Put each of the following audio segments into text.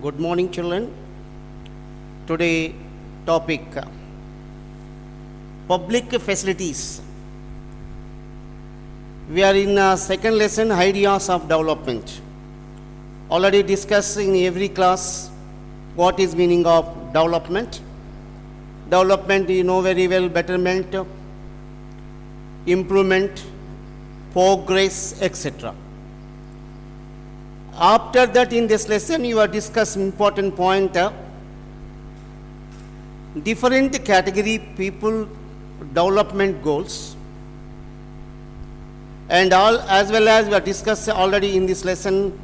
Good morning, children. Today topic public facilities. We are in second lesson, ideas of development. Already discussed in every class what is meaning of development. Development, you know very well, betterment, improvement, progress, etc. After that, in this lesson, you are discussing important point, different category people development goals, and all as well as we are discussed already in this lesson,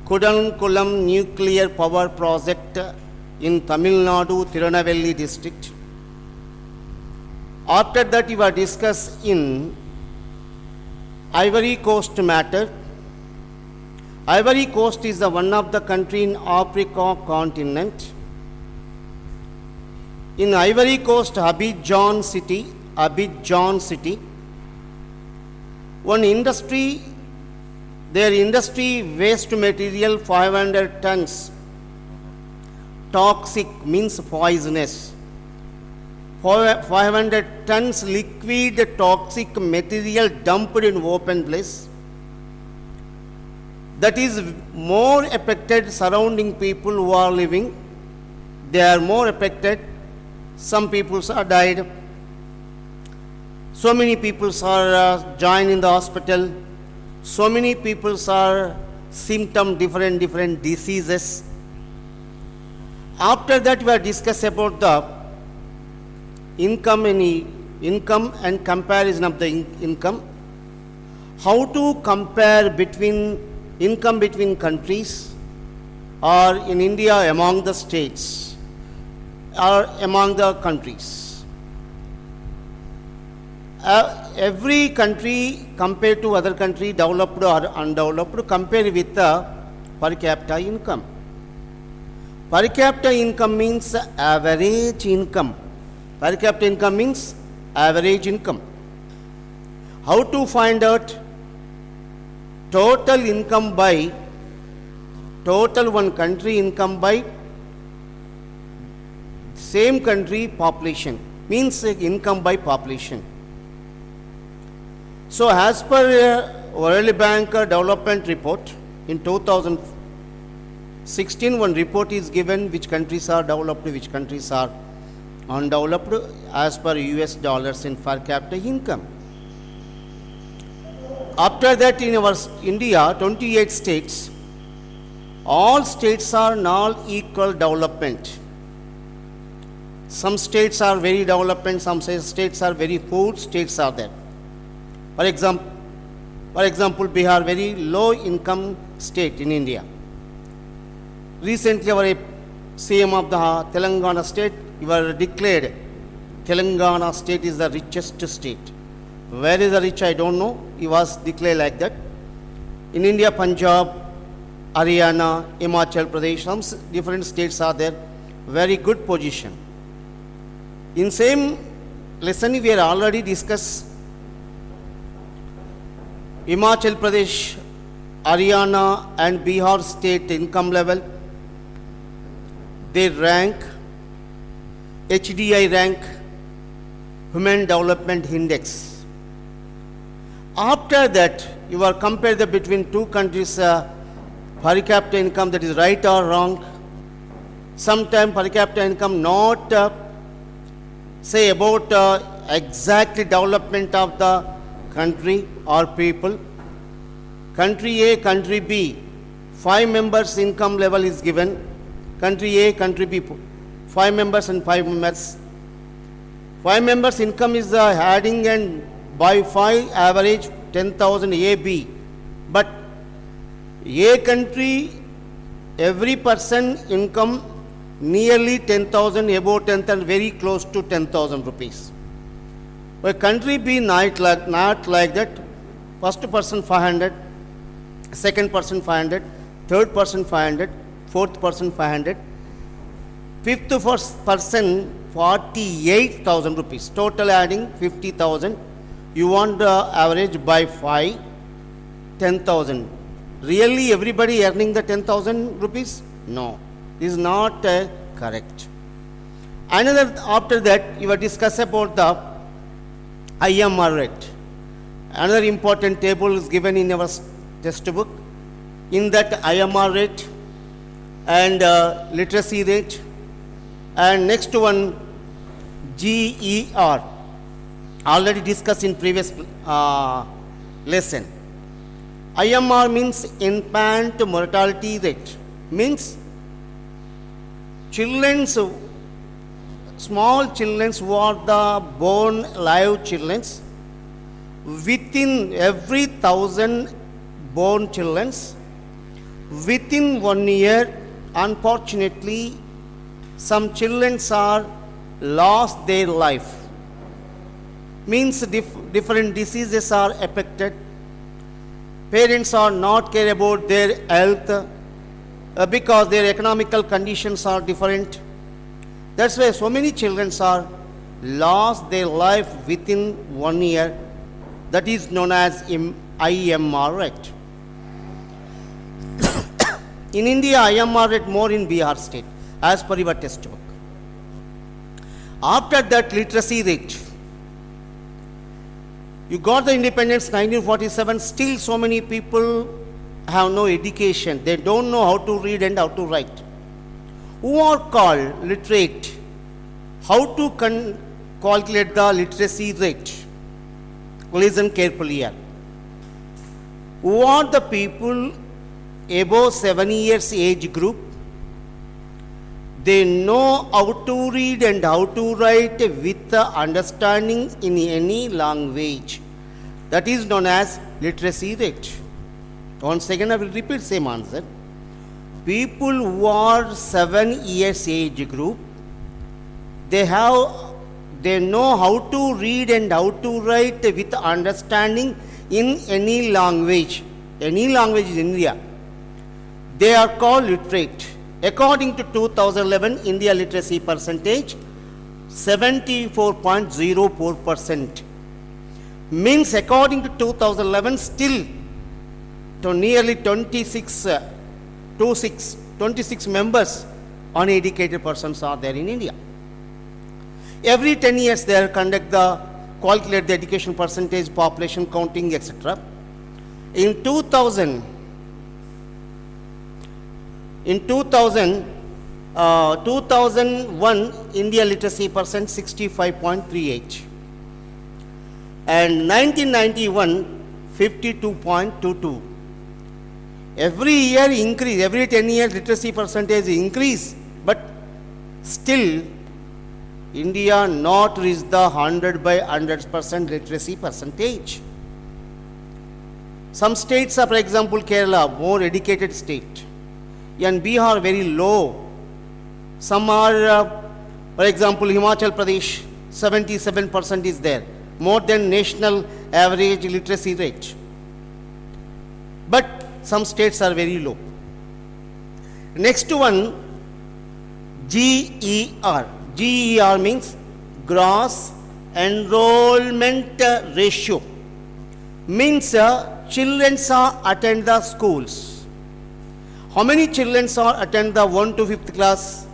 Kudankulam nuclear power project in Tamil Nadu, Tirunelveli district. After that, you are discussed in Ivory Coast matter. Ivory Coast is one of the country in Africa continent. In Ivory Coast, Abidjan city, one industry, their industry waste material 500 tons, toxic means poisonous. 500 tons liquid toxic material dumped in open place. That is more affected surrounding people who are living. They are more affected. Some people are died. So many people are joined in the hospital. So many people are different diseases. After that, we are discuss about the income and comparison of the income. How to compare income between countries, or in India among the states, or among the countries. Every country compared to other country, developed or undeveloped, compare with the per capita income. Per capita income means average income. Per capita income means average income. How to find out total income by total one country income by same country population, means income by population. So as per World Bank development report in 2016, one report is given which countries are developed, which countries are undeveloped as per US dollars in per capita income. After that, in our India, 28 states, all states are not equal development. Some states are very development, some states are very poor, states are there. For example, Bihar, very low income state in India. Recently, our CM of the Telangana state, you were declared Telangana state is the richest state. Where is the rich, I don't know. He was declared like that. In India, Punjab, Haryana, Himachal Pradesh, some different states are there. Very good position. In same lesson, we are already discussed Himachal Pradesh, Haryana and Bihar state income level. They rank, HDI rank, Human Development Index. After that, you are compared between two countries per capita income, that is right or wrong. Sometimes per capita income not say about exactly development of the country or people. Country A, country B, 5 members income level is given. Country A, country B, 5 members and 5 members. 5 members income is adding and by 5 average 10,000 AB, but A country every person income nearly 10,000, above 10,000, very close to 10,000 rupees. But country B not like that. First person 500, second person 500, third person 500, fourth person 500, fifth person 48,000 rupees. Total adding 50,000. You want the average by 5, 10,000. Really everybody earning the 10,000 rupees? No. is not correct. Another, after that, you will discuss about the IMR rate. Another important table is given in our textbook. In that IMR rate and literacy rate, and next one GER, already discussed in previous lesson. IMR means infant mortality rate, means children's, small children who are the born live children, within every 1,000 born children, within 1 year, unfortunately, some children are lost their life. Means different diseases are affected. Parents are not care about their health because their economical conditions are different. That's why so many children are lost their life within 1 year. That is known as IMR rate. In India, IMR rate more in Bihar state, as per your textbook. After that, literacy rate. You got the independence 1947, still so many people have no education. They don't know how to read and how to write. Who are called literate? How to calculate the literacy rate? Listen carefully here. Who are the people above 7 years age group? They know how to read and how to write with the understanding in any language. That is known as literacy rate. Once again, I will repeat same answer. People who are 7 years age group, they know how to read and how to write with understanding in any language. Any language in India. They are called literate. According to 2011 India literacy percentage, 74.04%. Means according to 2011, still to nearly 26 members uneducated persons are there in India. Every 10 years they conduct the calculate the education percentage, population counting, etc. In 2001, India literacy percent 65.38, and 1991, 52.22. Every year increase, every 10 years literacy percentage increase, but still India not reach the 100% literacy percentage. Some states are, for example, Kerala, more educated state, and Bihar very low. Some are, for example, Himachal Pradesh, 77% is there, more than national average literacy rate. But some states are very low. Next one, GER. GER means gross enrollment ratio. Means children are attend the schools. How many children are attend the 1 to 5th class?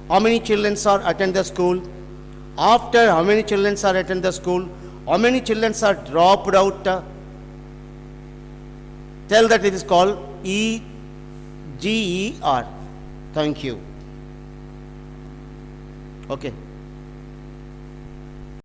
How many children are attend the school? After how many children are attend the school? How many children are dropped out? Tell that it is called GER. Thank you. Okay.